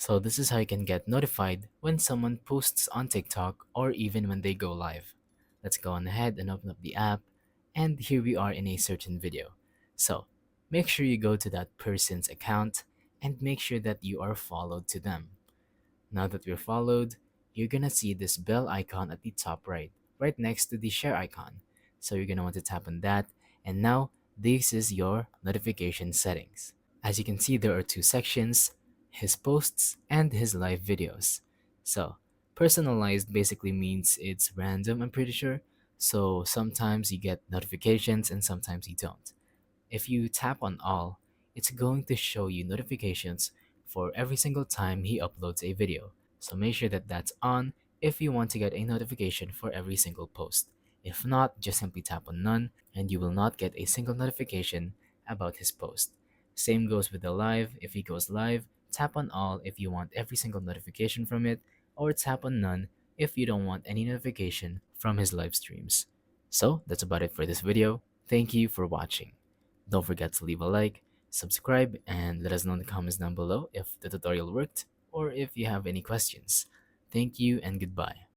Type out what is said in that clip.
So this is how you can get notified when someone posts on TikTok or even when they go live. Let's go on ahead and open up the app, and here we are in a certain video. So make sure you go to that person's account and make sure that you are followed to them. Now that we're followed, you're gonna see this bell icon at the top right, right next to the share icon. So you're gonna want to tap on that, and now this is your notification settings. As you can see, there are two sections, his posts and his live videos. So personalized basically means it's random, I'm pretty sure. So sometimes you get notifications and sometimes you don't. If you tap on all, it's going to show you notifications for every single time he uploads a video. So make sure that that's on if you want to get a notification for every single post. If not, just simply tap on none and you will not get a single notification about his post. Same goes with the live. If he goes live, tap on all if you want every single notification from it, or tap on none if you don't want any notification from his live streams. So that's about it for this video. Thank you for watching. Don't forget to leave a like, subscribe, and let us know in the comments down below if the tutorial worked or if you have any questions. Thank you and goodbye.